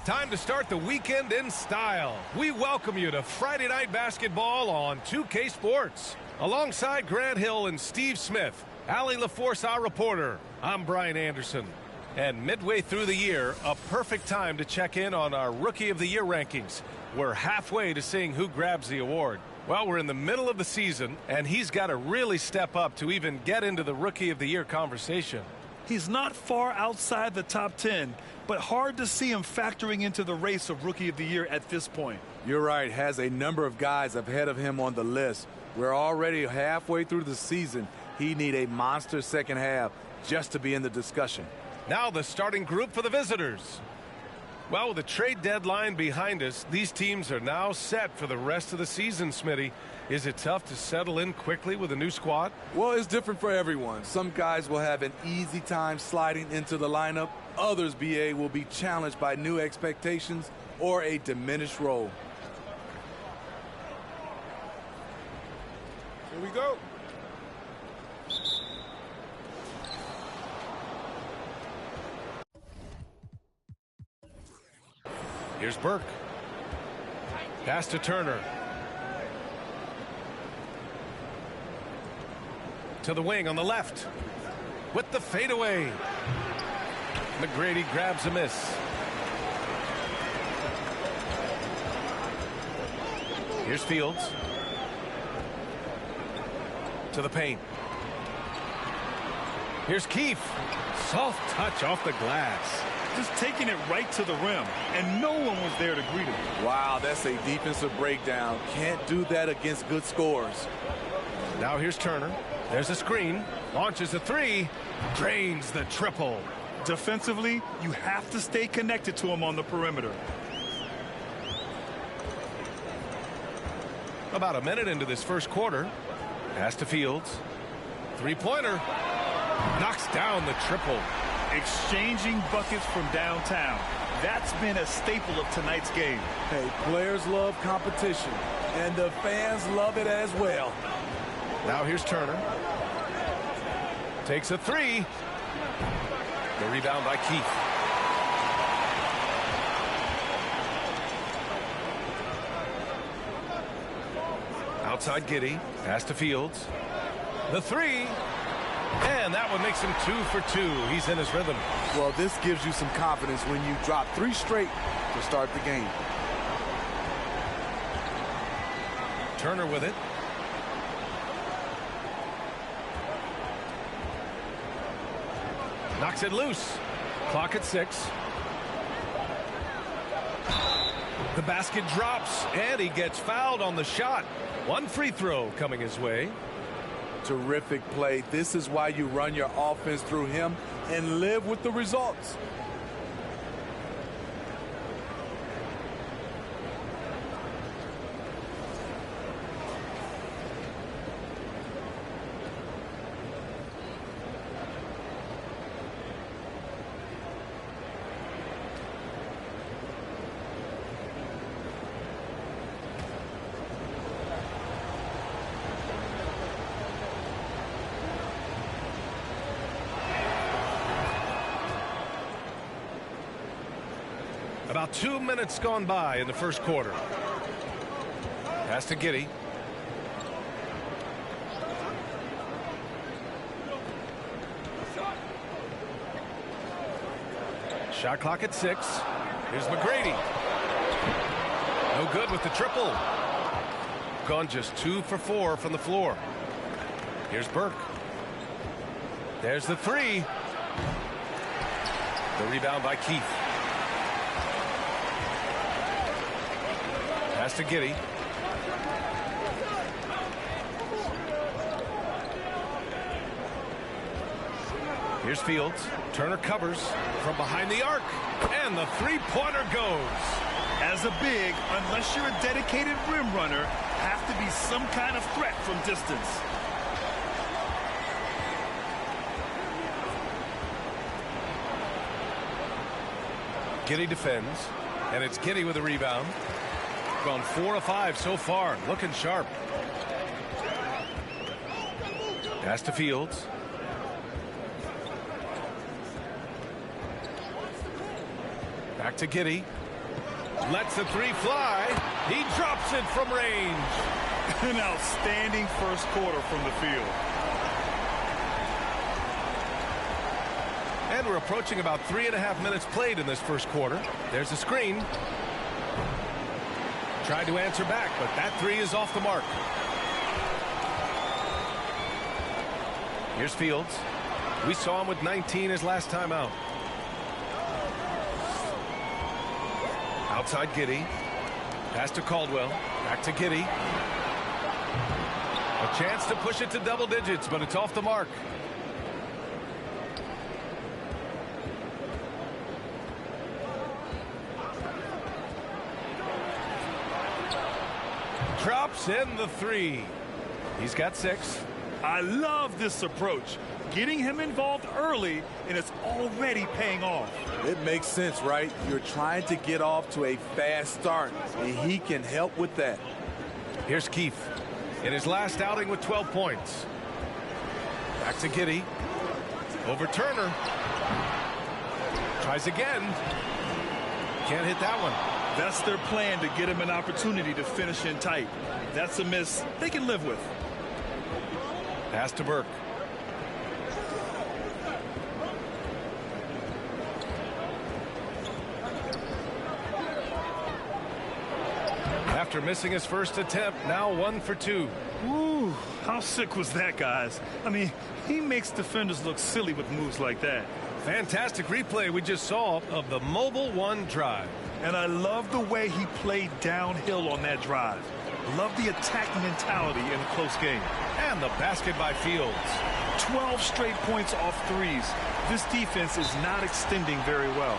time to start the weekend in style. We welcome you to Friday Night Basketball on 2K Sports. Alongside Grant Hill and Steve Smith, Allie LaForce, our reporter, I'm Brian Anderson. And midway through the year, a perfect time to check in on our Rookie of the Year rankings. We're halfway to seeing who grabs the award. Well, we're in the middle of the season, and he's got to really step up to even get into the Rookie of the Year conversation. He's not far outside the top 10, but hard to see him factoring into the race of Rookie of the Year at this point. You're right, has a number of guys ahead of him on the list. We're already halfway through the season. He need a monster second half just to be in the discussion. Now the starting group for the visitors. Well, with the trade deadline behind us, these teams are now set for the rest of the season, Smitty. Is it tough to settle in quickly with a new squad? Well, it's different for everyone. Some guys will have an easy time sliding into the lineup. Others, BA, will be challenged by new expectations or a diminished role. Here we go. Here's Burke. Pass to Turner. To the wing on the left. With the fadeaway. McGrady grabs a miss. Here's Fields. To the paint. Here's Keefe. Soft touch off the glass. Just taking it right to the rim, and no one was there to greet him. Wow, that's a defensive breakdown. Can't do that against good scores. Now here's Turner. There's a screen. Launches a three. Drains the triple. Defensively, you have to stay connected to him on the perimeter. About a minute into this first quarter. Pass to Fields. Three-pointer. Knocks down the triple. Exchanging buckets from downtown. That's been a staple of tonight's game. Hey, players love competition, and the fans love it as well. Now here's Turner. Takes a three. The rebound by Keefe. Outside Giddey. Pass to Fields. The three. And that one makes him 2 for 2. He's in his rhythm. Well, this gives you some confidence when you drop 3 straight to start the game. Turner with it. Knocks it loose. Clock at 6. The basket drops, and he gets fouled on the shot. One free throw coming his way. Terrific play. This is why you run your offense through him and live with the results. About 2 minutes gone by in the first quarter. Pass to Giddey. Shot clock at 6. Here's McGrady. No good with the triple. Gone just 2 for 4 from the floor. Here's Burke. There's the three. The rebound by Keefe. Pass to Giddey. Here's Fields. Turner covers from behind the arc. And the three-pointer goes. As a big, unless you're a dedicated rim runner, have to be some kind of threat from distance. Giddey defends. And it's Giddey with a rebound. Gone 4 of 5 so far. Looking sharp. Pass to Fields. Back to Giddey. Lets the three fly. He drops it from range. An outstanding first quarter from the field. And we're approaching about 3.5 minutes played in this first quarter. There's a screen. Tried to answer back, but that three is off the mark. Here's Fields. We saw him with 19 his last time out. Outside Giddey. Pass to Caldwell. Back to Giddey. A chance to push it to double digits, but it's off the mark. Drops in the three. He's got 6. I love this approach. Getting him involved early, and it's already paying off. It makes sense, right? You're trying to get off to a fast start, and he can help with that. Here's Keith in his last outing with 12 points. Back to Giddey. Over Turner. Tries again. Can't hit that one. That's their plan, to get him an opportunity to finish in tight. That's a miss they can live with. Pass to Burke. After missing his first attempt, now 1 for 2. Ooh, how sick was that, guys? I mean, he makes defenders look silly with moves like that. Fantastic replay we just saw of the Mobile One drive. And I love the way he played downhill on that drive. Love the attack mentality in a close game. And the basket by Fields. 12 straight points off threes. This defense is not extending very well.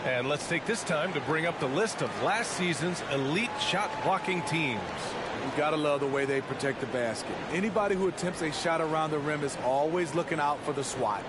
And let's take this time to bring up the list of last season's elite shot blocking teams. You gotta love the way they protect the basket. Anybody who attempts a shot around the rim is always looking out for the swat.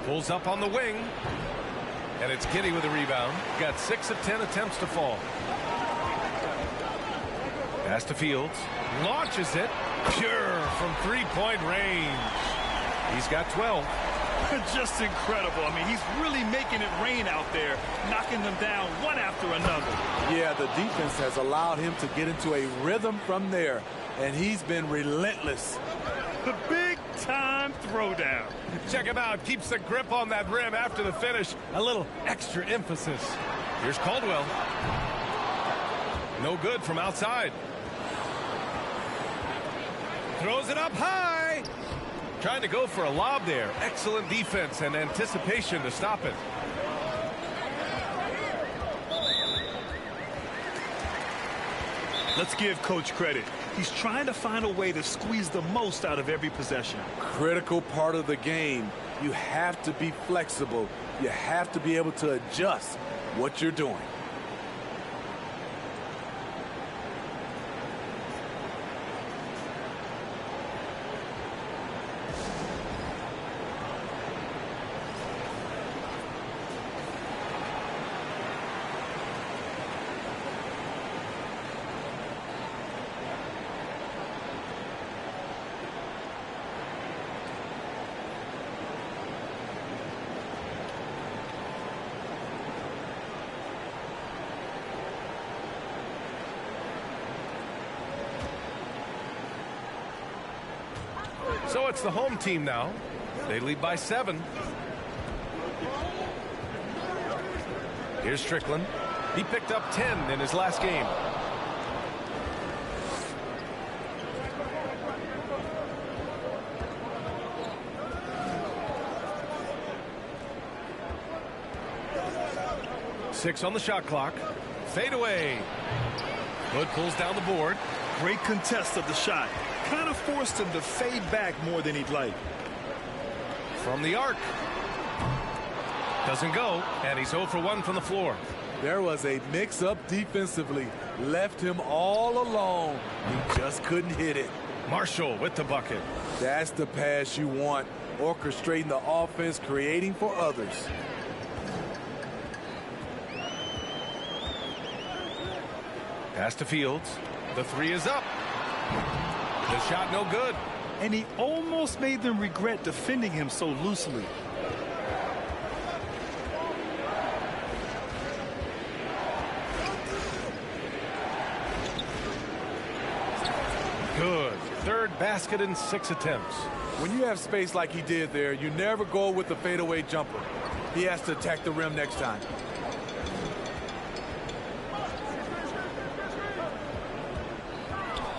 Pulls up on the wing. And it's Giddey with a rebound. Got 6 of 10 attempts to fall. Pass to Fields. Launches it. Pure from three-point range. He's got 12. Just incredible. I mean, he's really making it rain out there, knocking them down one after another. Yeah, the defense has allowed him to get into a rhythm from there, and he's been relentless. The big-time throwdown. Check him out. Keeps the grip on that rim after the finish. A little extra emphasis. Here's Caldwell. No good from outside. Throws it up high. Trying to go for a lob there. Excellent defense and anticipation to stop it. Let's give Coach credit. He's trying to find a way to squeeze the most out of every possession. Critical part of the game. You have to be flexible. You have to be able to adjust what you're doing. So it's the home team now. They lead by 7. Here's Strickland. He picked up 10 in his last game. Six on the shot clock. Fade away. Hood pulls down the board. Great contest of the shot. Kind of forced him to fade back more than he'd like. From the arc. Doesn't go, and he's 0 for 1 from the floor. There was a mix-up defensively. Left him all alone. He just couldn't hit it. Marshall with the bucket. That's the pass you want. Orchestrating the offense, creating for others. Pass to Fields. The three is up. The shot no good. And he almost made them regret defending him so loosely. Good. Third basket in 6 attempts. When you have space like he did there, you never go with the fadeaway jumper. He has to attack the rim next time.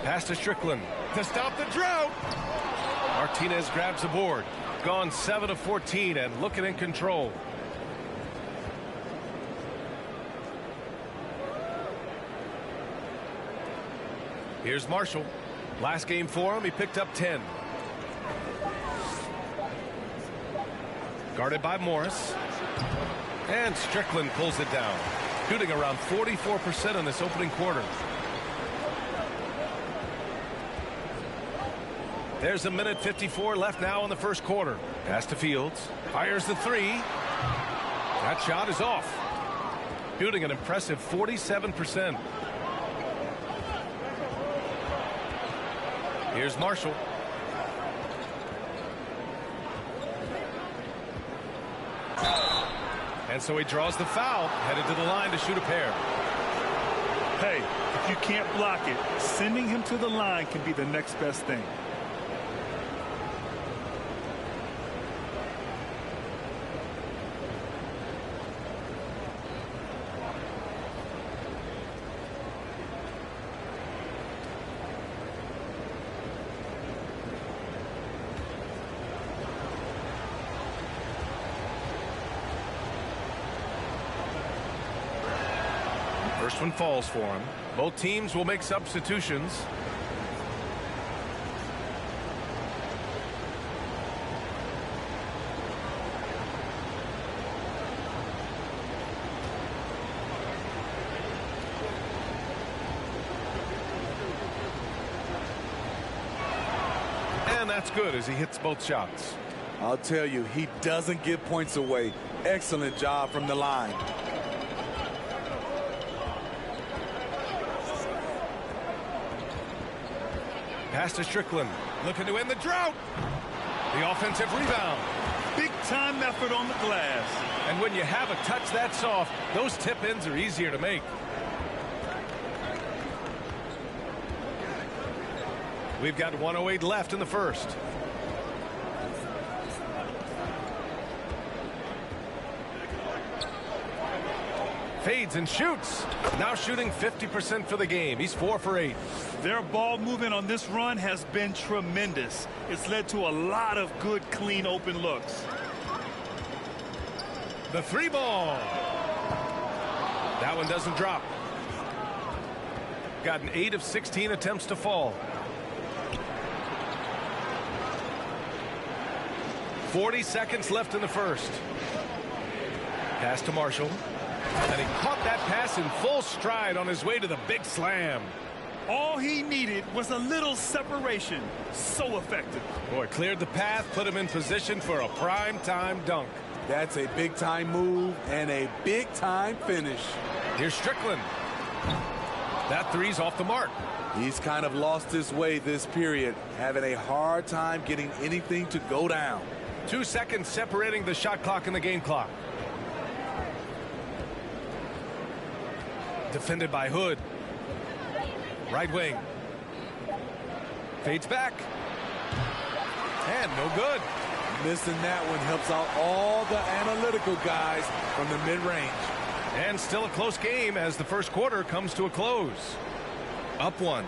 Pass to Strickland to stop the drought. Martinez grabs the board. Gone 7 of 14 and looking in control. Here's Marshall. Last game for him, he picked up 10. Guarded by Morris. And Strickland pulls it down. Shooting around 44% in this opening quarter. There's 1:54 left now in the first quarter. Pass to Fields. Fires the three. That shot is off. Shooting an impressive 47%. Here's Marshall. And so he draws the foul, headed to the line to shoot a pair. Hey, if you can't block it, sending him to the line can be the next best thing. First one falls for him. Both teams will make substitutions. And that's good as he hits both shots. I'll tell you, he doesn't give points away. Excellent job from the line. Pass to Strickland, looking to end the drought. The offensive rebound. Big time effort on the glass. And when you have a touch that soft, those tip-ins are easier to make. We've got 1:08 left in the first. Fades and shoots. Now shooting 50% for the game. He's 4 for 8. Their ball movement on this run has been tremendous. It's led to a lot of good, clean, open looks. The three ball. That one doesn't drop. Gotten 8 of 16 attempts to fall. 40 seconds left in the first. Pass to Marshall. And he caught that pass in full stride on his way to the big slam. All he needed was a little separation. So effective. Boy, cleared the path, put him in position for a prime-time dunk. That's a big-time move and a big-time finish. Here's Strickland. That three's off the mark. He's kind of lost his way this period, having a hard time getting anything to go down. 2 seconds separating the shot clock and the game clock. Defended by Hood. Right wing. Fades back. And no good. Missing that one helps out all the analytical guys from the mid-range. And still a close game as the first quarter comes to a close. Up 1.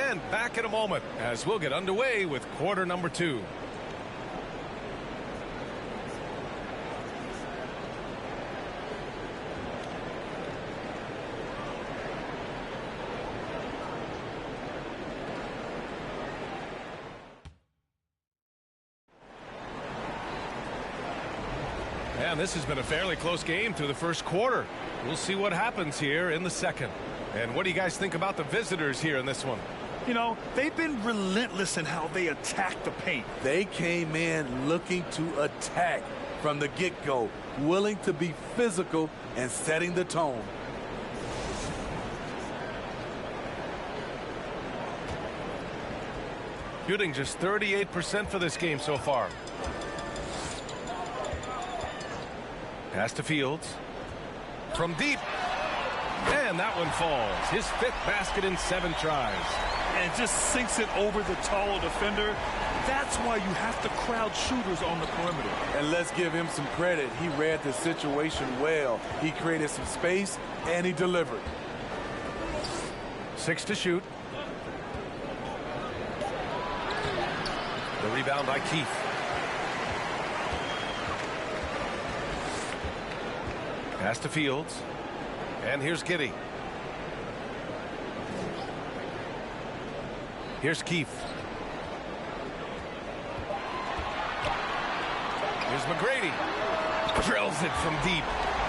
And back in a moment as we'll get underway with quarter number 2. And this has been a fairly close game through the first quarter. We'll see what happens here in the second. And what do you guys think about the visitors here in this one? You know, they've been relentless in how they attack the paint. They came in looking to attack from the get-go, willing to be physical and setting the tone. Shooting just 38% for this game so far. Pass to Fields. From deep. And that one falls. His 5th basket in 7 tries. And just sinks it over the taller defender. That's why you have to crowd shooters on the perimeter. And let's give him some credit. He read the situation well. He created some space, and he delivered. 6 to shoot. The rebound by Keith. Pass to Fields. And here's Giddey. Here's Keith. Here's McGrady. Drills it from deep.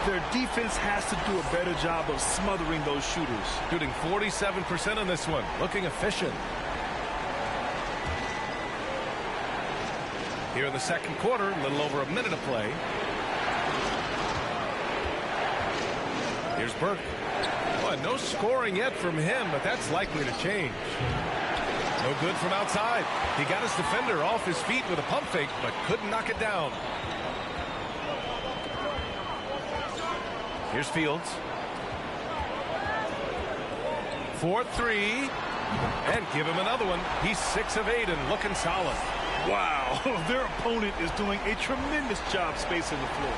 Their defense has to do a better job of smothering those shooters. Shooting 47% on this one. Looking efficient. Here in the second quarter, a little over a minute of play. Here's Burke. Well, no scoring yet from him, but that's likely to change. No good from outside. He got his defender off his feet with a pump fake, but couldn't knock it down. Here's Fields. 4-3. And give him another one. He's 6 of 8 and looking solid. Wow, their opponent is doing a tremendous job spacing the floor.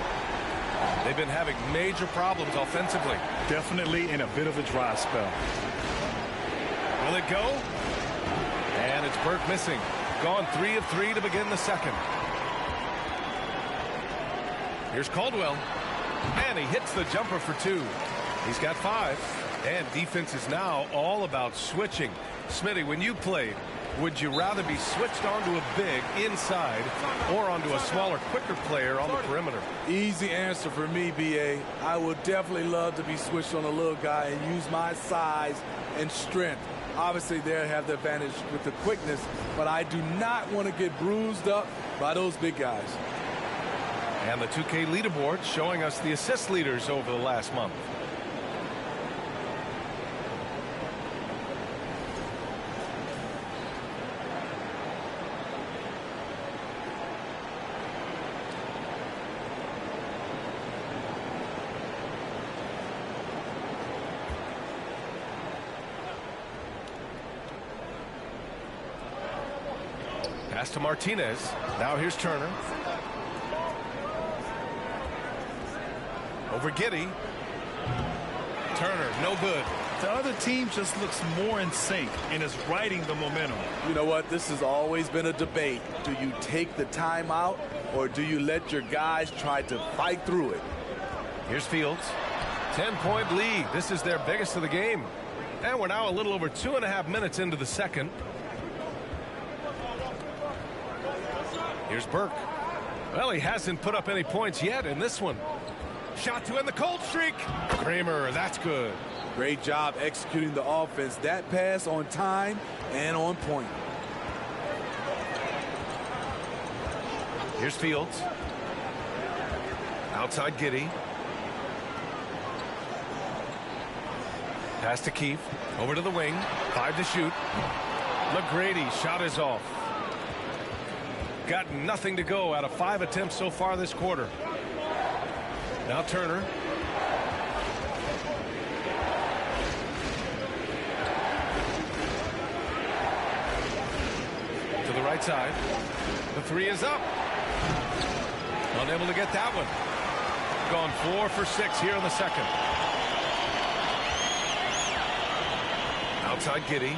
They've been having major problems offensively. Definitely in a bit of a dry spell. Will it go? And it's Burke missing. Gone 3 of 3 to begin the second. Here's Caldwell. And he hits the jumper for 2. He's got 5. And defense is now all about switching. Smitty, when you played, would you rather be switched onto a big inside or onto a smaller, quicker player on the perimeter? Easy answer for me, B.A. I would definitely love to be switched on a little guy and use my size and strength. Obviously, they'll have the advantage with the quickness, but I do not want to get bruised up by those big guys. And the 2K leaderboard showing us the assist leaders over the last month. Pass to Martinez. Now here's Turner. Over Giddey. Turner, no good. The other team just looks more in sync and is riding the momentum. You know what? This has always been a debate. Do you take the timeout or do you let your guys try to fight through it? Here's Fields. 10-point lead. This is their biggest of the game. And we're now a little over 2.5 minutes into the second. Here's Burke. Well, he hasn't put up any points yet in this one. Shot to end the cold streak. Kramer, that's good. Great job executing the offense. That pass on time and on point. Here's Fields. Outside Giddey. Pass to Keith. Over to the wing. 5 to shoot. McGrady shot is off. Got nothing to go out of 5 attempts so far this quarter. Now Turner. To the right side. The 3 is up. Unable to get that one. Gone 4 for 6 here in the second. Outside Giddey.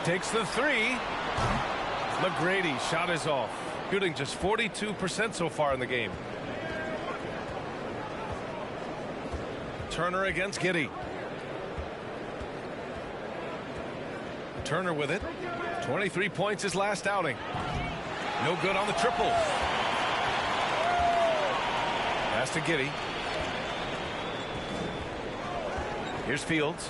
Takes the 3. McGrady shot is off. Shooting just 42% so far in the game. Turner against Giddey. Turner with it. 23 points his last outing. No good on the triple. Pass to Giddey. Here's Fields.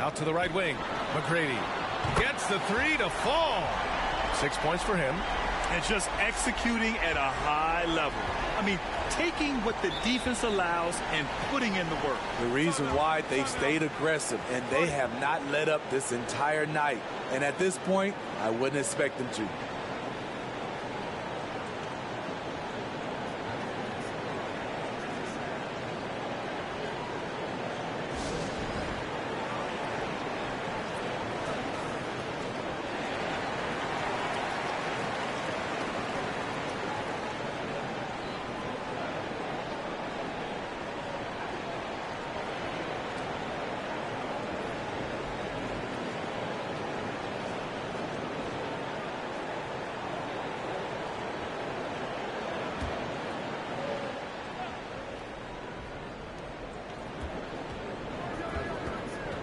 Out to the right wing. McGrady gets the three to fall. 6 points for him. And just executing at a high level. I mean, taking what the defense allows and putting in the work. The reason why they've stayed aggressive and they have not let up this entire night. And at this point, I wouldn't expect them to.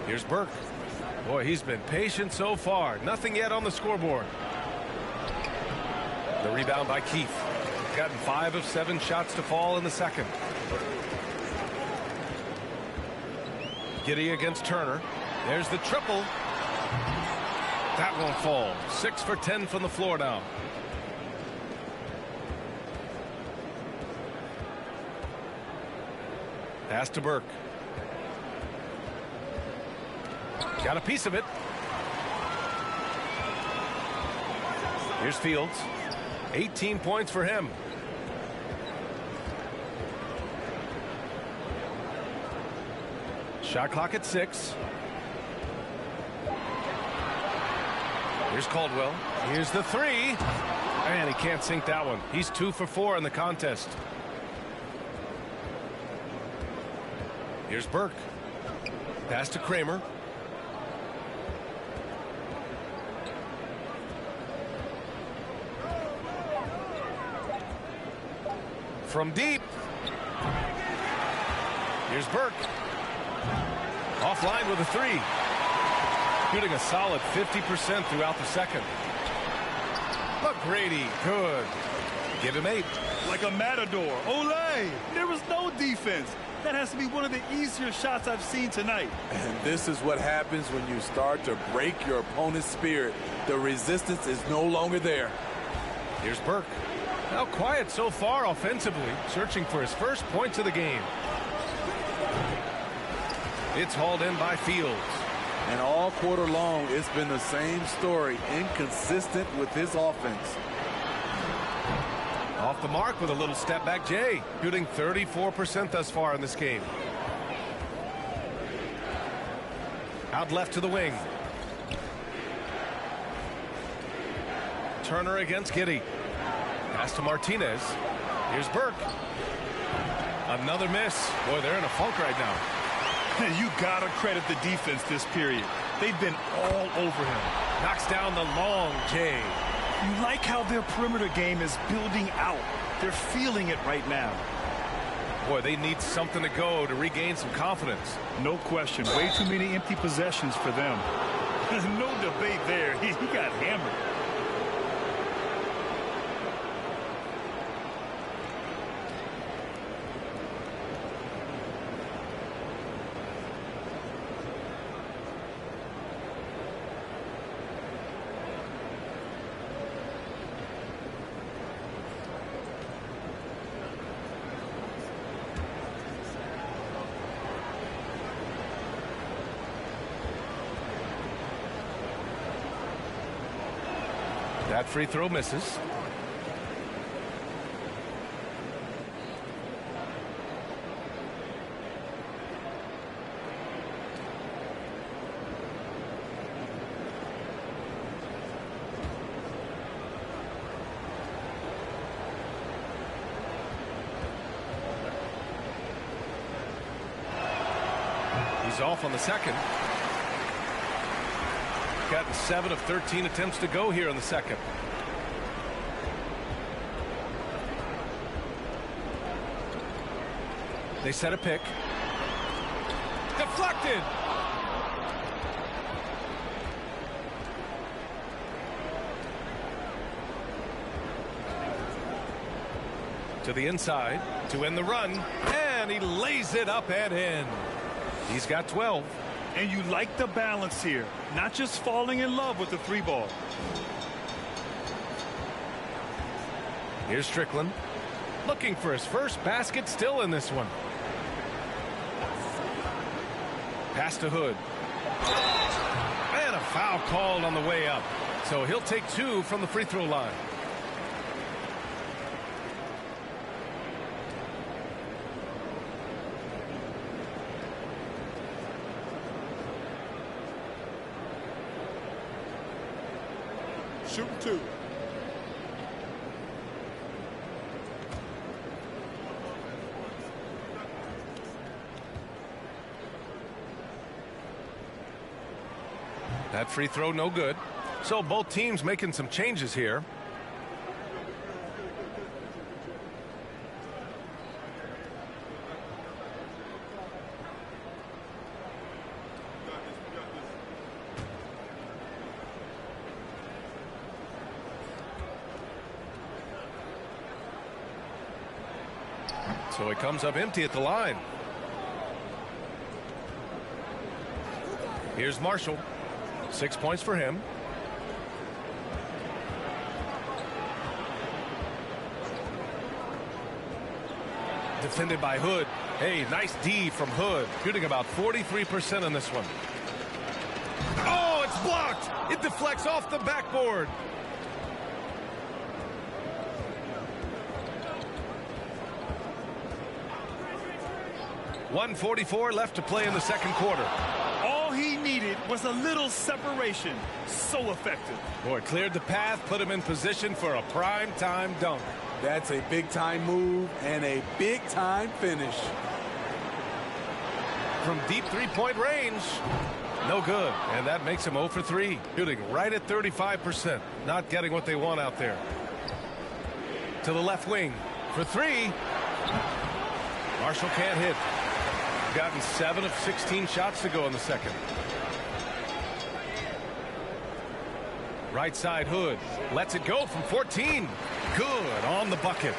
Here's Burke. Boy, he's been patient so far. Nothing yet on the scoreboard. The rebound by Keith. Gotten 5 of 7 shots to fall in the second. Giddey against Turner. There's the triple. That won't fall. 6 for 10 from the floor now. Pass to Burke. Got a piece of it. Here's Fields. 18 points for him. Shot clock at 6. Here's Caldwell. Here's the three. And he can't sink that one. He's 2 for 4 in the contest. Here's Burke. Pass to Kramer. From deep. Here's Burke. Offline with a three. Shooting a solid 50% throughout the second. McGrady, good. Give him 8. Like a matador. Olay! There was no defense. That has to be one of the easier shots I've seen tonight. And this is what happens when you start to break your opponent's spirit. The resistance is no longer there. Here's Burke. Now quiet so far offensively, searching for his first points of the game. It's hauled in by Fields. And all quarter long, it's been the same story, inconsistent with his offense. Off the mark with a little step back, Jay. Shooting 34% thus far in this game. Out left to the wing. Turner against Giddey. Pass to Martinez. Here's Burke. Another miss. Boy, they're in a funk right now. You gotta credit the defense this period. They've been all over him. Knocks down the long J. You like how their perimeter game is building out. They're feeling it right now. Boy, they need something to go to regain some confidence. No question. Way too many empty possessions for them. No debate there. He got hammered. That free throw misses. He's off on the second. Gotten 7 of 13 attempts to go here in the second. They set a pick. Deflected. To the inside to end the run, and he lays it up and in. He's got 12. And you like the balance here, not just falling in love with the three ball. Here's Strickland looking for his first basket, still in this one. Pass to Hood. And a foul called on the way up. So he'll take 2 from the free throw line. Shooting 2. That free throw no good. So both teams making some changes here. So it comes up empty at the line. Here's Marshall. 6 points for him. Defended by Hood. Hey, nice D from Hood. Shooting about 43% on this one. Oh, it's blocked. It deflects off the backboard. .144 left to play in the second quarter. All he needed was a little separation. So effective. Boy, cleared the path, put him in position for a prime-time dunk. That's a big-time move and a big-time finish. From deep three-point range. No good. And that makes him 0 for 3. Shooting right at 35%. Not getting what they want out there. To the left wing. For 3. Marshall can't hit. Gotten 7 of 16 shots to go in the second. Right side Hood. Lets it go from 14. Good on the bucket.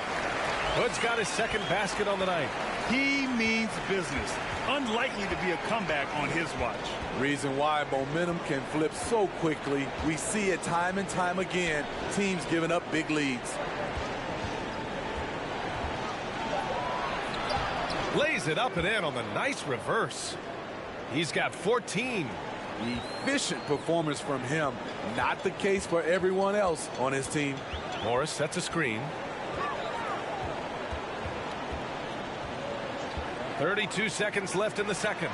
Hood's got his second basket on the night. He means business. Unlikely to be a comeback on his watch. Reason why momentum can flip so quickly. We see it time and time again. Teams giving up big leads. Lays it up and in on the nice reverse. He's got 14. Efficient performance from him. Not the case for everyone else on his team. Morris sets a screen. 32 seconds left in the second.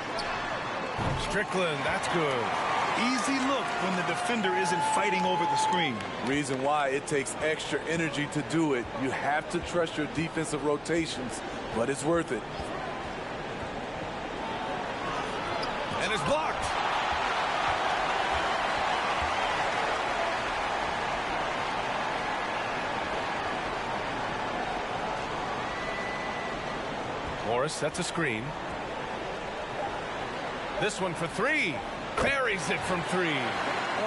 Strickland, that's good. Easy look when the defender isn't fighting over the screen. Reason why it takes extra energy to do it. You have to trust your defensive rotations, but it's worth it. And it's blocked. Morris sets a screen. This one for 3. Buries it from 3.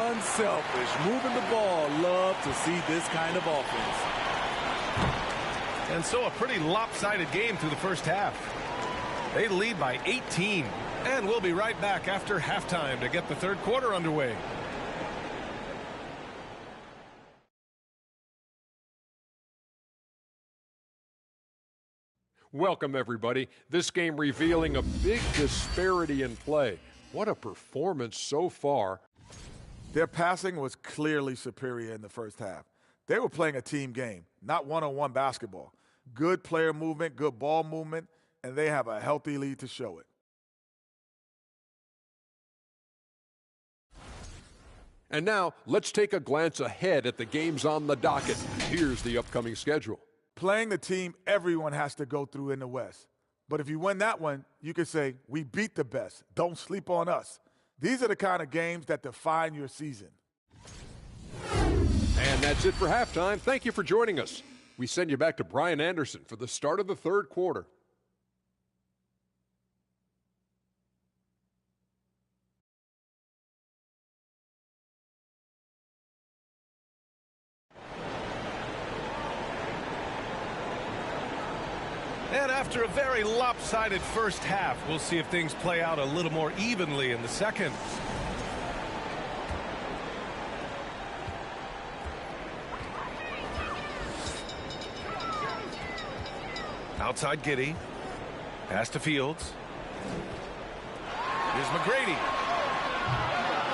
Unselfish, moving the ball. Love to see this kind of offense. And so a pretty lopsided game through the first half. They lead by 18. And we'll be right back after halftime to get the third quarter underway. Welcome, everybody. This game revealing a big disparity in play. What a performance so far. Their passing was clearly superior in the first half. They were playing a team game, not one-on-one basketball. Good player movement, good ball movement, and they have a healthy lead to show it. And now, let's take a glance ahead at the games on the docket. Here's the upcoming schedule. Playing the team everyone has to go through in the West. But if you win that one, you can say, we beat the best. Don't sleep on us. These are the kind of games that define your season. And that's it for halftime. Thank you for joining us. We send you back to Brian Anderson for the start of the third quarter. And after a very lopsided first half, we'll see if things play out a little more evenly in the second. Outside Giddey. Pass to Fields. Here's McGrady.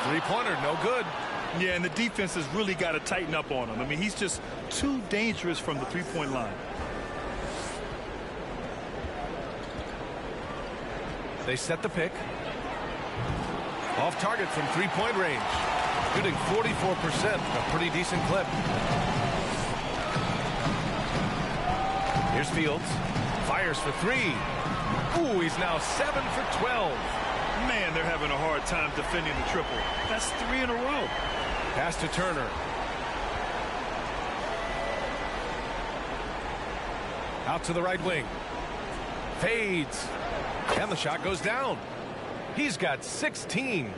Three-pointer, no good. Yeah, and the defense has really got to tighten up on him. I mean, he's just too dangerous from the three-point line. They set the pick. Off target from three-point range. Shooting 44%, a pretty decent clip. Here's Fields. Fires for three. Ooh, he's now 7 for 12. Man, they're having a hard time defending the triple. That's 3 in a row. Pass to Turner. Out to the right wing. Fades. And the shot goes down. He's got 16.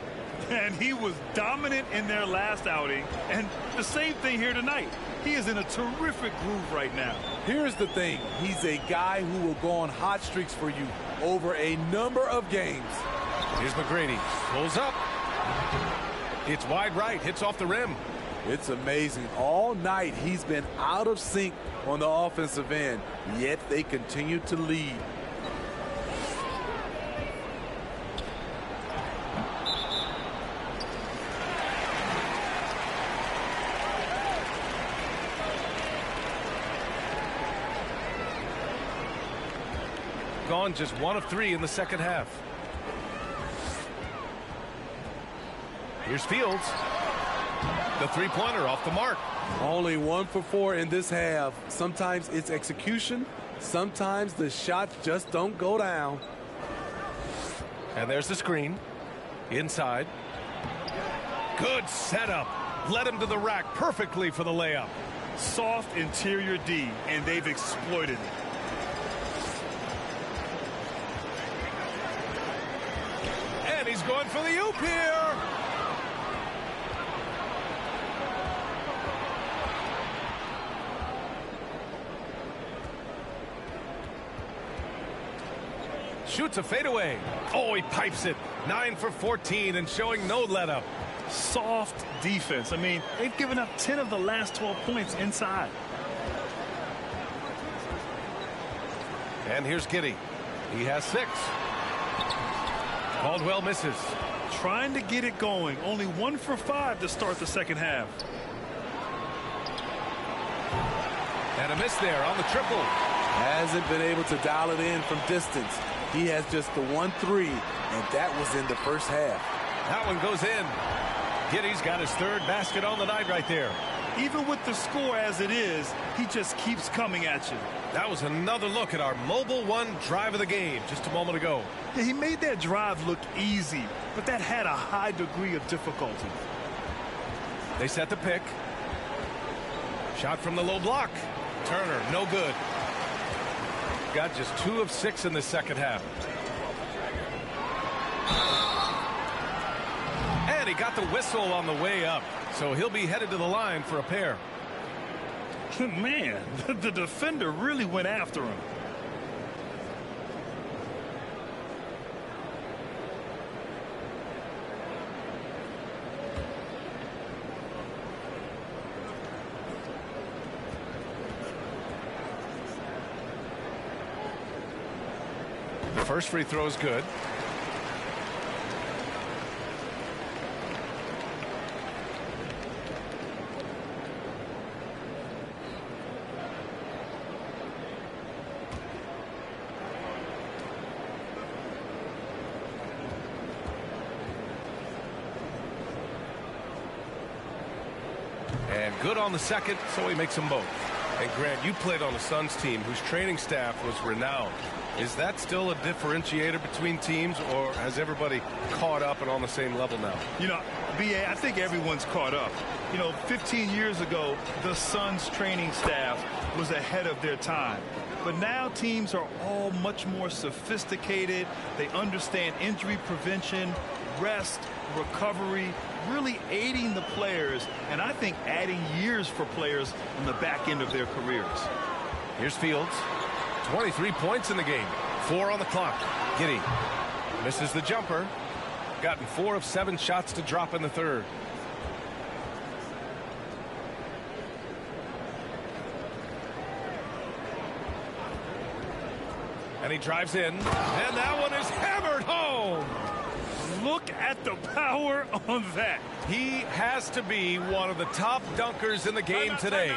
And he was dominant in their last outing. And the same thing here tonight. He is in a terrific groove right now. Here's the thing. He's a guy who will go on hot streaks for you over a number of games. Here's McGrady. Pulls up. It's wide right. Hits off the rim. It's amazing. All night he's been out of sync on the offensive end, yet they continue to lead. Gone just 1 of 3 in the second half. Here's Fields. The three-pointer off the mark. Only 1 for 4 in this half. Sometimes it's execution. Sometimes the shots just don't go down. And there's the screen. Inside. Good setup. Led him to the rack perfectly for the layup. Soft interior D, and they've exploited it. And he's going for the oop here. Shoots a fadeaway. Oh, he pipes it. 9 for 14 and showing no let-up. Soft defense. I mean, they've given up 10 of the last 12 points inside. And here's Giddey. He has 6. Caldwell misses. Trying to get it going. Only 1 for 5 to start the second half. And a miss there on the triple. Hasn't been able to dial it in from distance. He has just the 1-3, and that was in the first half. That one goes in. Giddey's got his 3rd basket on the night right there. Even with the score as it is, he just keeps coming at you. That was another look at our Mobile One drive of the game just a moment ago. Yeah, he made that drive look easy, but that had a high degree of difficulty. They set the pick. Shot from the low block. Turner, no good. Got just 2 of 6 in the second half. And he got the whistle on the way up, so he'll be headed to the line for a pair. Man, the defender really went after him. The first free throw is good. And good on the second, so he makes them both. And Grant, you played on the Suns team whose training staff was renowned. Is that still a differentiator between teams, or has everybody caught up and on the same level now? You know, B.A., I think everyone's caught up. You know, 15 years ago, the Suns training staff was ahead of their time. But now teams are all much more sophisticated. They understand injury prevention, rest, recovery, really aiding the players, and I think adding years for players on the back end of their careers. Here's Fields. 23 points in the game. 4 on the clock. Giddey misses the jumper. Gotten 4 of 7 shots to drop in the third. And he drives in, and that one is hammered home. Look at the power on that. He has to be one of the top dunkers in the game today.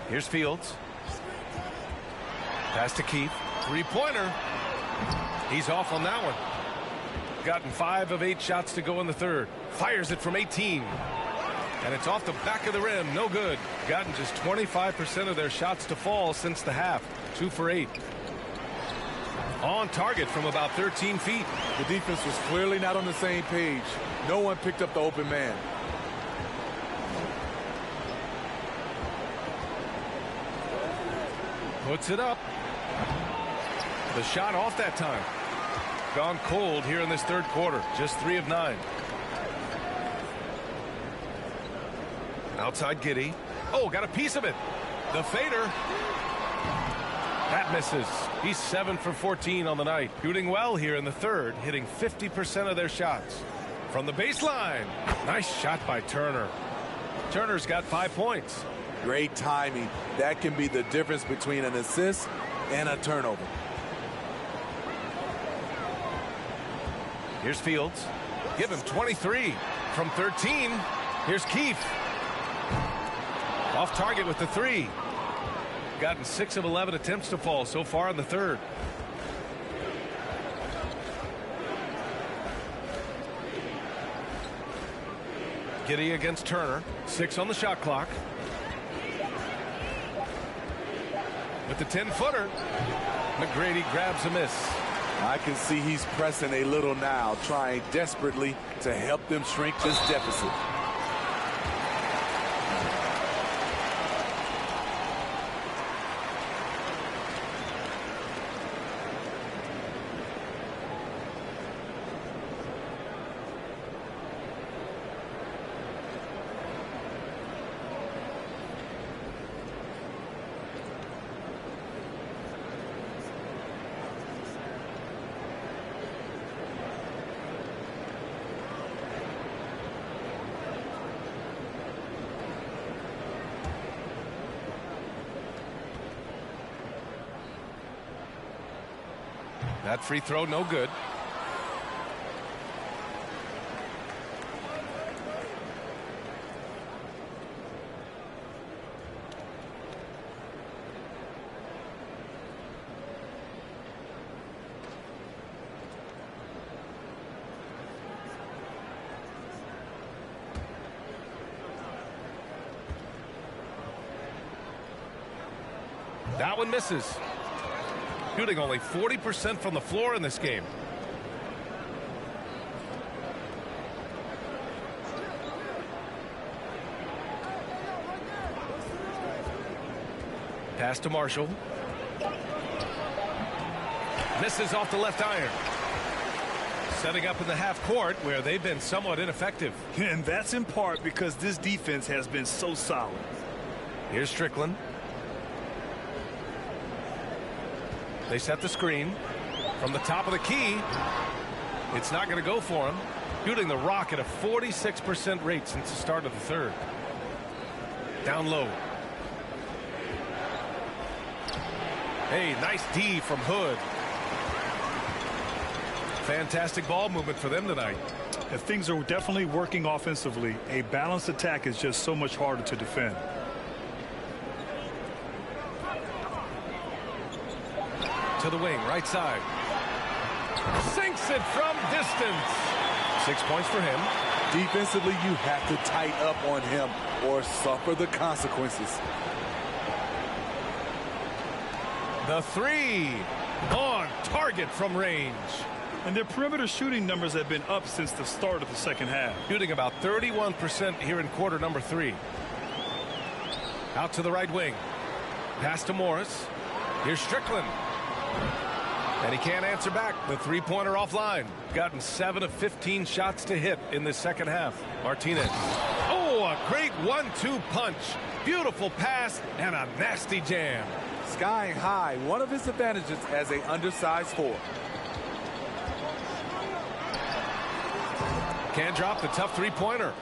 Here's Fields. Pass to Keith. Three-pointer. He's off on that one. Gotten 5 of 8 shots to go in the third. Fires it from 18. And it's off the back of the rim. No good. Gotten just 25% of their shots to fall since the half. 2 for 8. On target from about 13 feet. The defense was clearly not on the same page. No one picked up the open man. Puts it up. The shot off that time. Gone cold here in this third quarter. Just 3 of 9. Outside Giddey. Oh, got a piece of it. The fader. That misses. He's 7 for 14 on the night. Shooting well here in the third, hitting 50% of their shots. From the baseline. Nice shot by Turner. Turner's got 5 points. Great timing. That can be the difference between an assist and a turnover. Here's Fields. Give him 23 from 13. Here's Keith. Off target with the 3. Gotten 6 of 11 attempts to fall so far in the third. Giddey against Turner. 6 on the shot clock. With the 10-footer, McGrady grabs a miss. I can see he's pressing a little now, trying desperately to help them shrink this deficit. That free throw, no good. That one misses. Shooting only 40% from the floor in this game. Pass to Marshall. Misses off the left iron. Setting up in the half court where they've been somewhat ineffective. And that's in part because this defense has been so solid. Here's Strickland. They set the screen from the top of the key. It's not going to go for him. shooting the rock at a 46% rate since the start of the third. Down low. Hey, nice D from Hood. Fantastic ball movement for them tonight. If things are definitely working offensively, a balanced attack is just so much harder to defend. To the wing, right side. Sinks it from distance. 6 points for him. Defensively, you have to tighten up on him or suffer the consequences. The three on target from range. And their perimeter shooting numbers have been up since the start of the second half. Shooting about 31% here in quarter number 3. Out to the right wing. Pass to Morris. Here's Strickland. And he can't answer back. The three-pointer offline. Gotten 7 of 15 shots to hit in the second half. Martinez. Oh, a great 1-2 punch. Beautiful pass and a nasty jam. Skying high, one of his advantages as an undersized forward. Can't drop the tough three-pointer.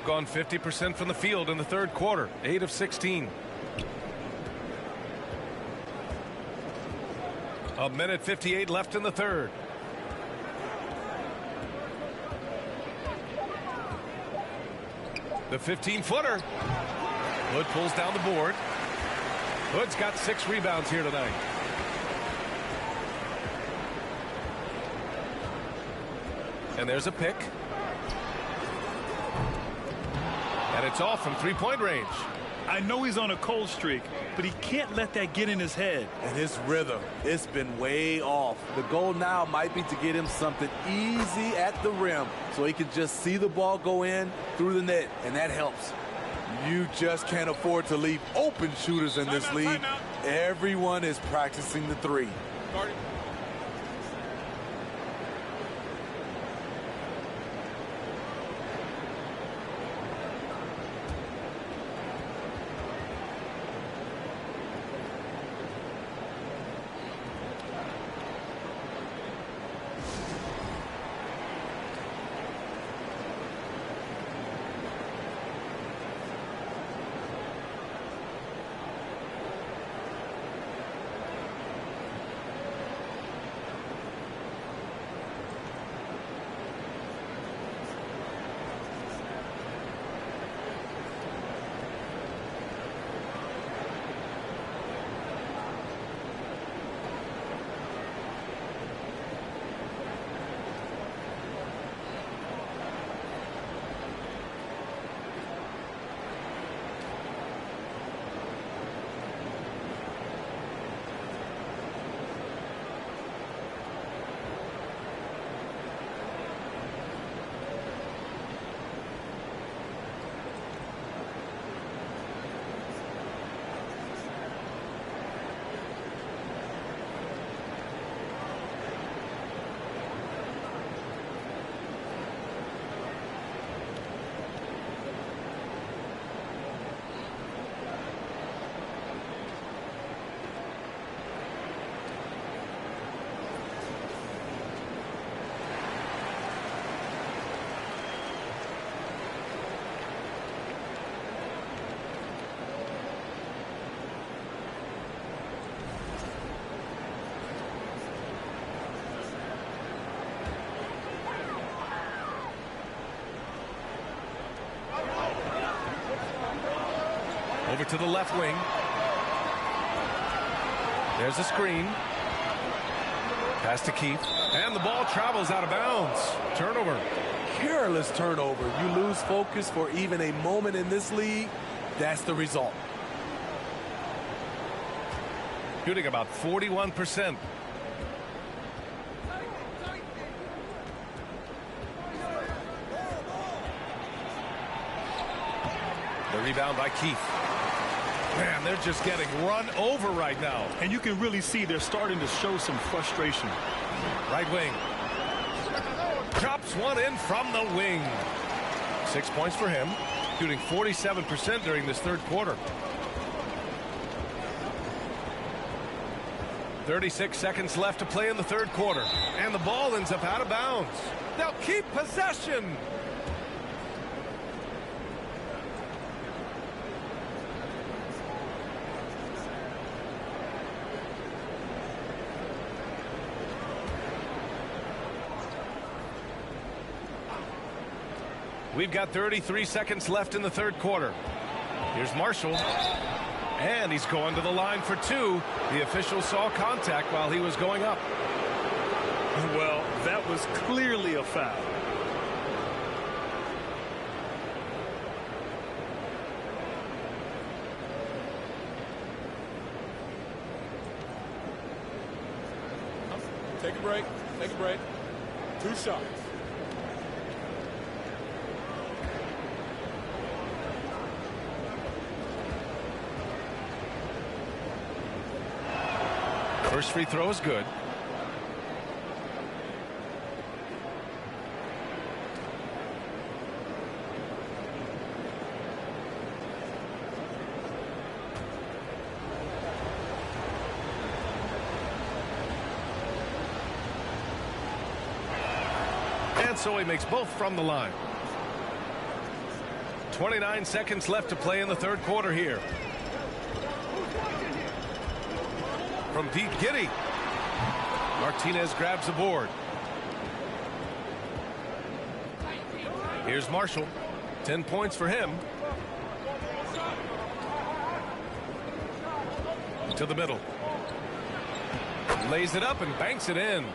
Gone 50% from the field in the third quarter. 8 of 16. A minute 58 left in the third. The 15-footer. Hood pulls down the board. Hood's got 6 rebounds here tonight. And there's a pick. And it's off from three-point range. I know he's on a cold streak, but he can't let that get in his head. And his rhythm, it's been way off. The goal now might be to get him something easy at the rim so he can just see the ball go in through the net, and that helps. You just can't afford to leave open shooters in this league. Everyone is practicing the three. Over to the left wing. There's a screen. Pass to Keith. And the ball travels out of bounds. Turnover. Careless turnover. You lose focus for even a moment in this league. That's the result. Shooting about 41%. The rebound by Keith. Man, they're just getting run over right now. And you can really see they're starting to show some frustration. Right wing. Drops one in from the wing. 6 points for him. Shooting 47% during this third quarter. 36 seconds left to play in the third quarter. And the ball ends up out of bounds. They'll keep possession. We've got 33 seconds left in the third quarter. Here's Marshall. And he's going to the line for two. The official saw contact while he was going up. Well, that was clearly a foul. Take a break. Take a break. 2 shots. First free throw is good. And so he makes both from the line. 29 seconds left to play in the third quarter here. From deep, Giddey. Martinez grabs the board. Here's Marshall. 10 points for him. To the middle. Lays it up and banks it in.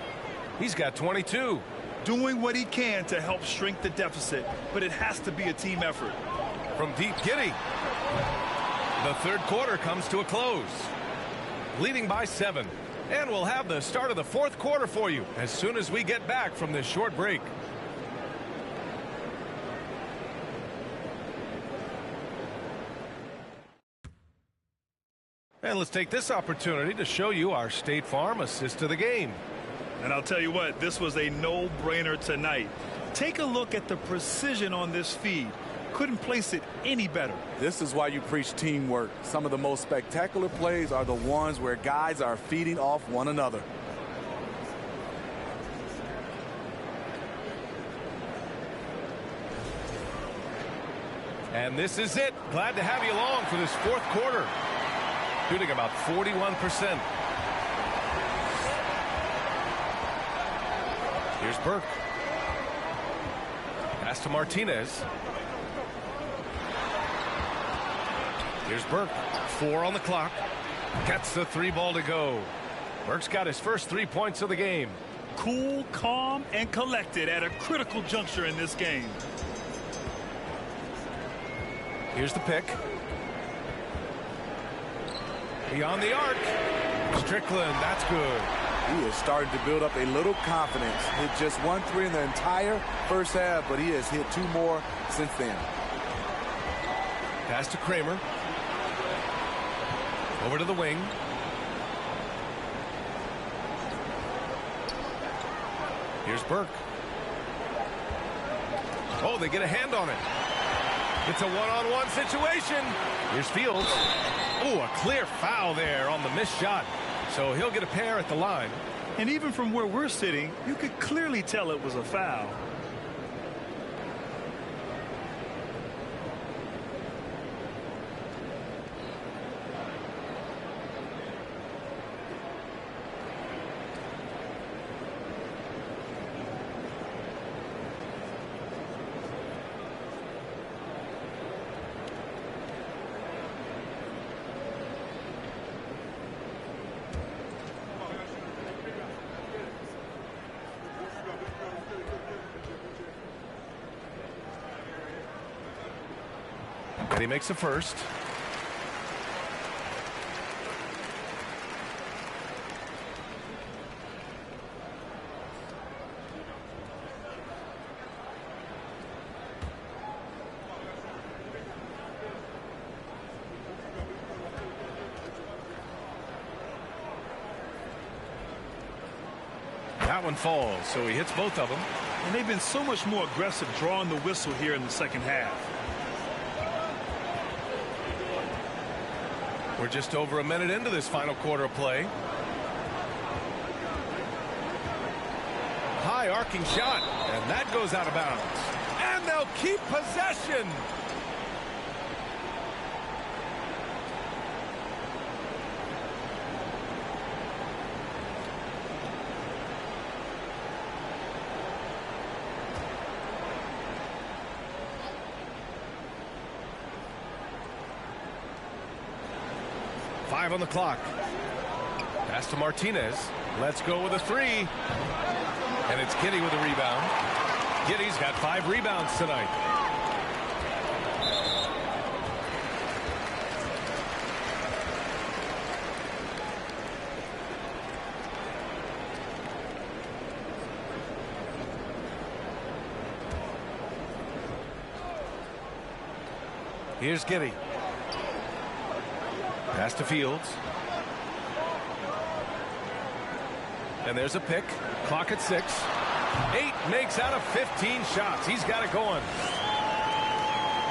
He's got 22. Doing what he can to help shrink the deficit, but it has to be a team effort. From deep, Giddey. The third quarter comes to a close. Leading by 7. And we'll have the start of the fourth quarter for you as soon as we get back from this short break. And let's take this opportunity to show you our State Farm assist of the game. And I'll tell you what, this was a no-brainer tonight. Take a look at the precision on this feed. Couldn't place it any better. This is why you preach teamwork. Some of the most spectacular plays are the ones where guys are feeding off one another. And this is it. Glad to have you along for this fourth quarter. Shooting about 41%. Here's Burke. Pass to Martinez. Here's Burke. 4 on the clock. Gets the 3 ball to go. Burke's got his first 3 points of the game. Cool, calm, and collected at a critical juncture in this game. Here's the pick. Beyond the arc. Strickland, that's good. He is starting to build up a little confidence. Hit just 1 3 in the entire first half, but he has hit 2 more since then. Pass to Kramer. Over to the wing. Here's Burke. Oh, they get a hand on it. It's a one-on-one situation. Here's Fields. Oh, a clear foul there on the missed shot. So he'll get a pair at the line. And even from where we're sitting, you could clearly tell it was a foul. And he makes the first. That one falls, so he hits both of them. And they've been so much more aggressive drawing the whistle here in the second half. We're just over a minute into this final quarter of play. high arcing shot, and that goes out of bounds. And they'll keep possession. Five on the clock. Pass to Martinez. Let's go with a three. And it's Giddey with a rebound. Giddey's got 5 rebounds tonight. Here's Giddey. Pass to Fields. And there's a pick. Clock at 6. 8 makes out of 15 shots. He's got it going.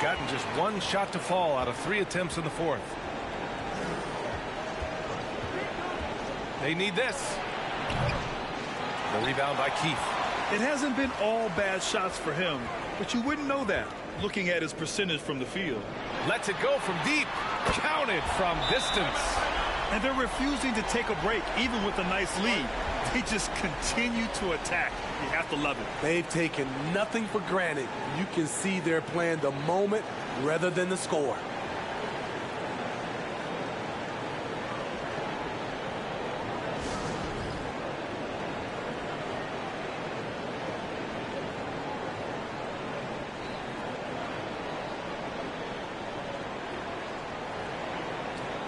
Gotten just 1 shot to fall out of 3 attempts in the 4th. They need this. The rebound by Keith. It hasn't been all bad shots for him, but you wouldn't know that looking at his percentage from the field. Lets it go from deep. Counted from distance. And they're refusing to take a break, even with a nice lead. They just continue to attack. You have to love it. They've taken nothing for granted. You can see they're playing the moment rather than the score.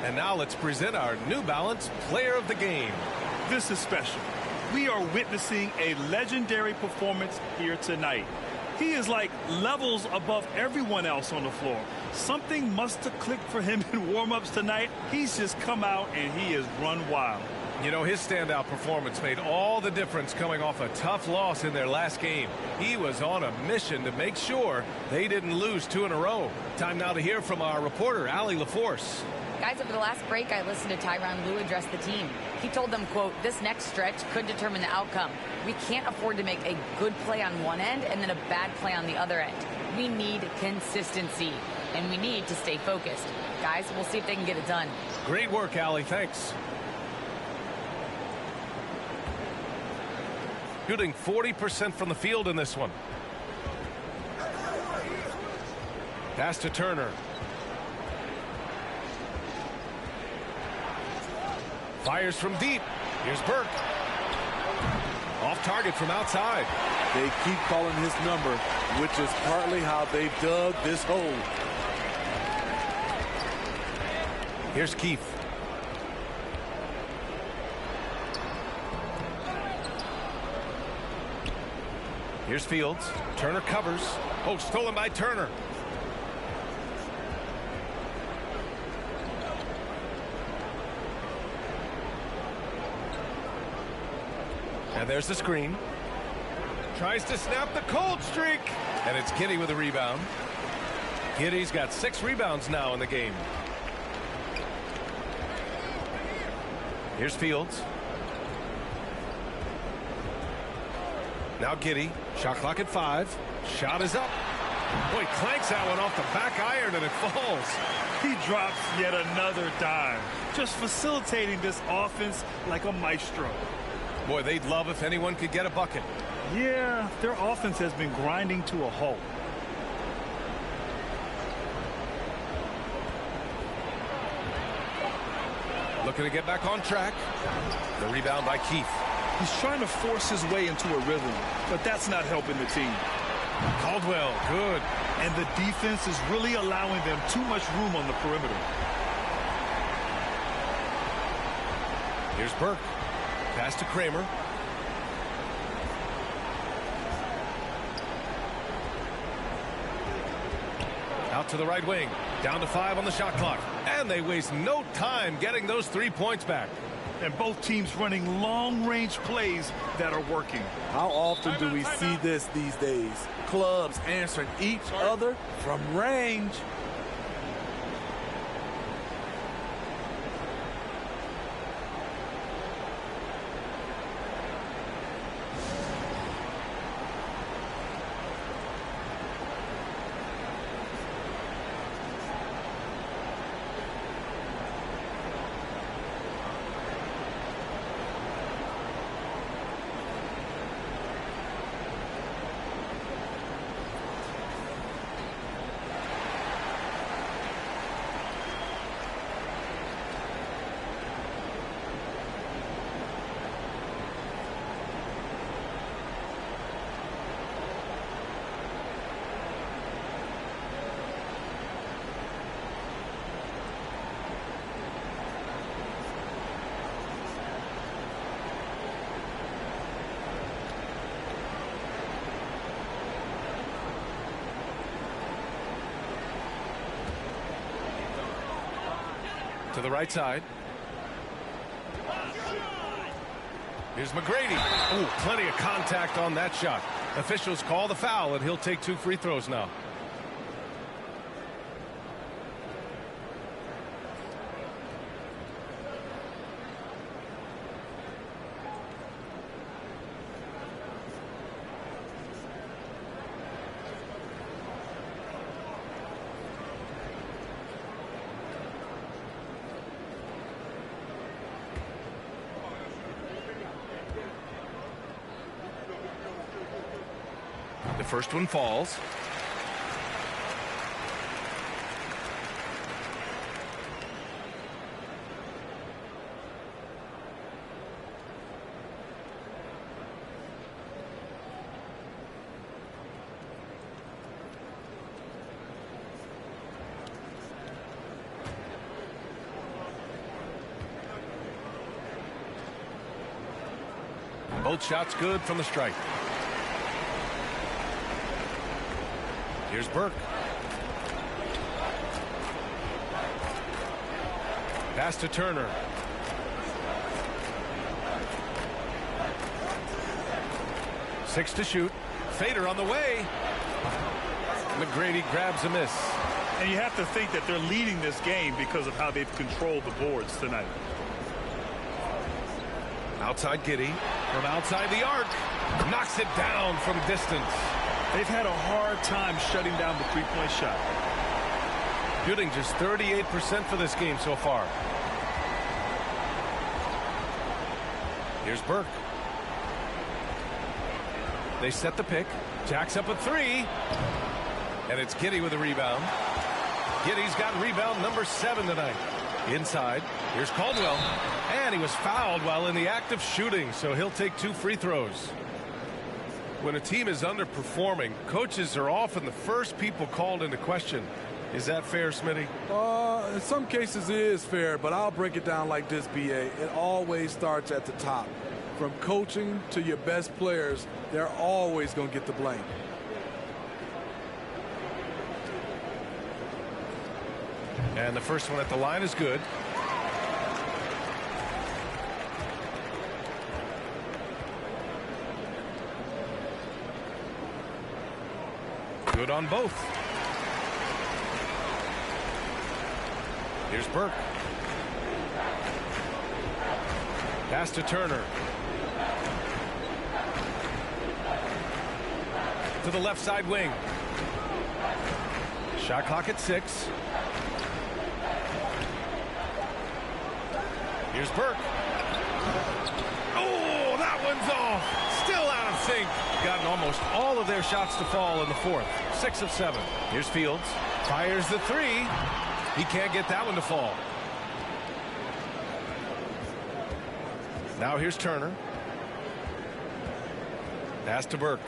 And now let's present our New Balance Player of the Game. This is special. We are witnessing a legendary performance here tonight. He is like levels above everyone else on the floor. Something must have clicked for him in warm-ups tonight. He's just come out and he has run wild. You know, his standout performance made all the difference coming off a tough loss in their last game. He was on a mission to make sure they didn't lose 2 in a row. Time now to hear from our reporter, Allie LaForce. Guys, over the last break, I listened to Tyronn Lue address the team. He told them, quote, this next stretch could determine the outcome. We can't afford to make a good play on one end and then a bad play on the other end. We need consistency, and we need to stay focused. Guys, we'll see if they can get it done. Great work, Allie. Thanks. Shooting 40% from the field in this one. Pass to Turner. Fires from deep. Here's Burke. Off target from outside. They keep calling his number, which is partly how they dug this hole. Here's Keith. Here's Fields. Turner covers. Oh, stolen by Turner. And there's the screen. Tries to snap the cold streak. And it's Giddey with a rebound. Giddey's got 6 rebounds now in the game. Here's Fields. Now Giddey. Shot clock at 5. Shot is up. Boy, clanks that one off the back iron and it falls. He drops yet another dime. Just facilitating this offense like a maestro. Boy, they'd love if anyone could get a bucket. Yeah, their offense has been grinding to a halt. Looking to get back on track. The rebound by Keith. He's trying to force his way into a rhythm, but that's not helping the team. Caldwell, good. And the defense is really allowing them too much room on the perimeter. Here's Burke. Pass to Kramer. Out to the right wing. Down to 5 on the shot clock. And they waste no time getting those 3 points back. And both teams running long-range plays that are working. How often do we see this these days? Clubs answering each other from range. To the right side. Here's McGrady. Oh, plenty of contact on that shot. Officials call the foul, and he'll take 2 free throws now. The first one falls. Both shots good from the stripe. Here's Burke. Pass to Turner. Six to shoot. Fader on the way. McGrady grabs a miss. And you have to think that they're leading this game because of how they've controlled the boards tonight. Outside Giddey. From outside the arc. Knocks it down from distance. They've had a hard time shutting down the three-point shot. Shooting just 38% for this game so far. Here's Burke. They set the pick. Jacks up a 3. And it's Giddey with a rebound. Giddey's got rebound number 7 tonight. Inside. Here's Caldwell. And he was fouled while in the act of shooting, so he'll take 2 free throws. When a team is underperforming, coaches are often the first people called into question. Is that fair, Smitty? In some cases it is fair, but I'll break it down like this, B.A. It always starts at the top. From coaching to your best players, they're always going to get the blame. And the first one at the line is good. Good on both. Here's Burke. Pass to Turner. To the left side wing. Shot clock at 6. Here's Burke. Oh, that one's off. Still out of sync. Gotten almost all of their shots to fall in the fourth. 6 of 7. Here's Fields. Fires the 3. He can't get that one to fall. Now here's Turner. Pass to Burke.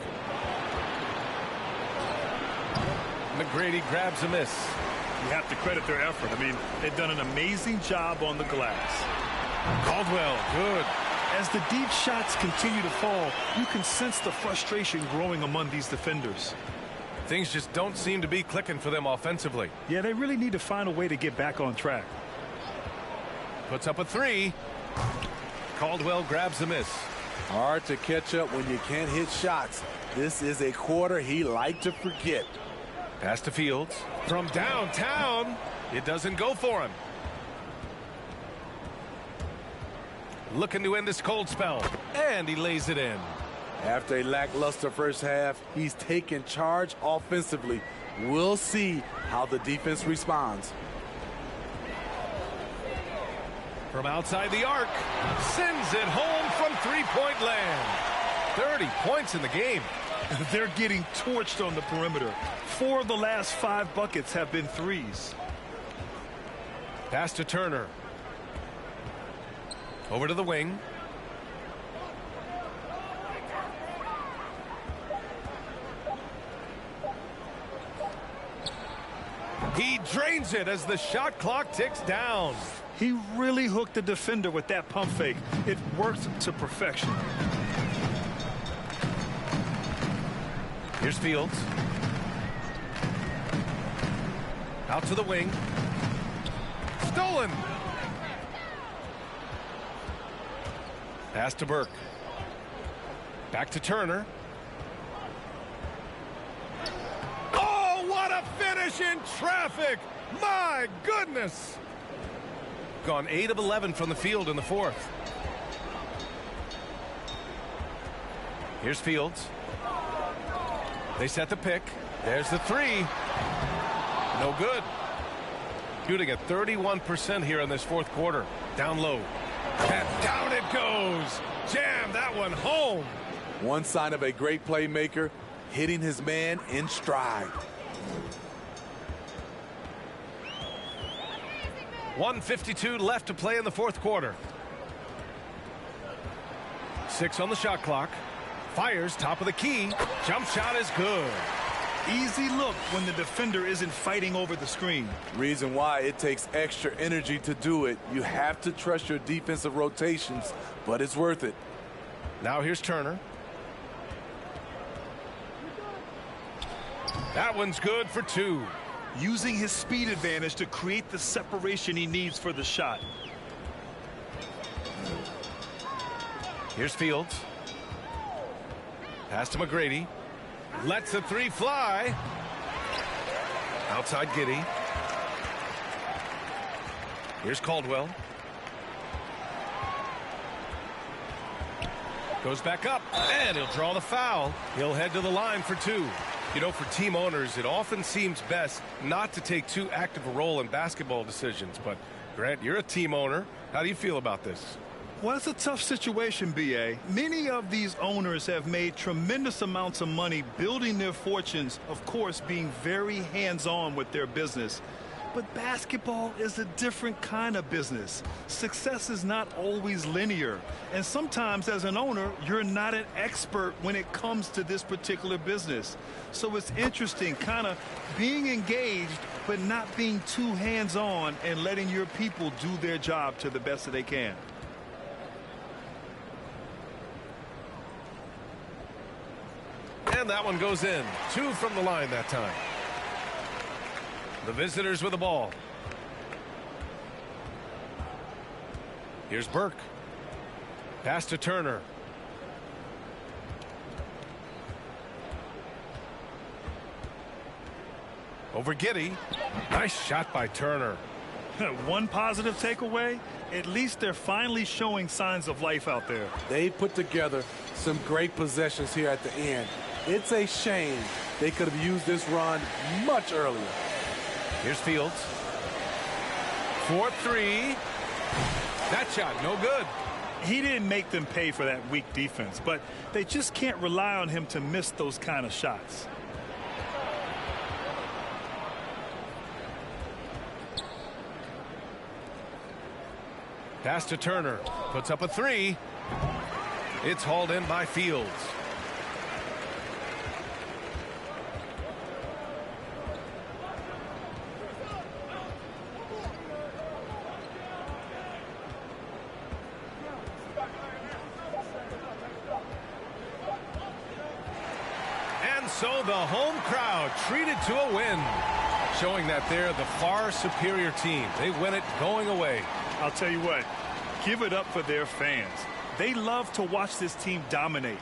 McGrady grabs a miss. You have to credit their effort. I mean, they've done an amazing job on the glass. Caldwell, good. As the deep shots continue to fall, you can sense the frustration growing among these defenders. Things just don't seem to be clicking for them offensively. Yeah, they really need to find a way to get back on track. Puts up a 3. Caldwell grabs a miss. Hard to catch up when you can't hit shots. This is a quarter he liked to forget. Pass to Fields. From downtown, it doesn't go for him. Looking to end this cold spell, and he lays it in. After a lackluster first half, he's taken charge offensively. We'll see how the defense responds. From outside the arc, sends it home from three-point land. 30 points in the game. They're getting torched on the perimeter. 4 of the last 5 buckets have been threes. Pass to Turner. Over to the wing. He drains it as the shot clock ticks down. He really hooked the defender with that pump fake. It worked to perfection. Here's Fields. Out to the wing. Stolen. Pass to Burke. Back to Turner. Oh, what a finish in traffic! My goodness! Gone 8 of 11 from the field in the fourth. Here's Fields. They set the pick. There's the three. No good. Shooting at 31% here in this fourth quarter. Down low. And down it goes. Jam that one home. One sign of a great playmaker, hitting his man in stride. 1:52 left to play in the fourth quarter. 6 on the shot clock. Fires top of the key. Jump shot is good. Easy look when the defender isn't fighting over the screen. Reason why it takes extra energy to do it. You have to trust your defensive rotations, but it's worth it. Now here's Turner. That one's good for 2. Using his speed advantage to create the separation he needs for the shot. Here's Fields. Pass to McGrady. Lets the 3 fly. Outside Giddey. Here's Caldwell. Goes back up, and he'll draw the foul. He'll head to the line for 2. You know, for team owners, it often seems best not to take too active a role in basketball decisions. But, Grant, you're a team owner. How do you feel about this? Well, it's a tough situation, B.A. Many of these owners have made tremendous amounts of money building their fortunes, of course, being very hands-on with their business. But basketball is a different kind of business. Success is not always linear. And sometimes as an owner, you're not an expert when it comes to this particular business. So it's interesting kind of being engaged, but not being too hands-on and letting your people do their job to the best that they can. And that one goes in. 2 from the line that time. The visitors with the ball. Here's Burke. Pass to Turner. Over Giddey. Nice shot by Turner. One positive takeaway, at least they're finally showing signs of life out there. They put together some great possessions here at the end. It's a shame they could have used this run much earlier. Here's Fields. 4-3. That shot, no good. He didn't make them pay for that weak defense, but they just can't rely on him to miss those kind of shots. Pass to Turner. Puts up a 3. It's hauled in by Fields. So the home crowd treated to a win, showing that they're the far superior team. They win it going away. I'll tell you what, give it up for their fans. They love to watch this team dominate.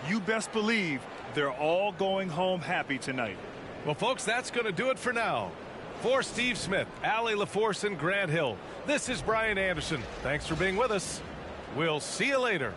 You best believe they're all going home happy tonight. Well, folks, that's going to do it for now. For Steve Smith, Allie LaForce, and Grant Hill, this is Brian Anderson. Thanks for being with us. We'll see you later.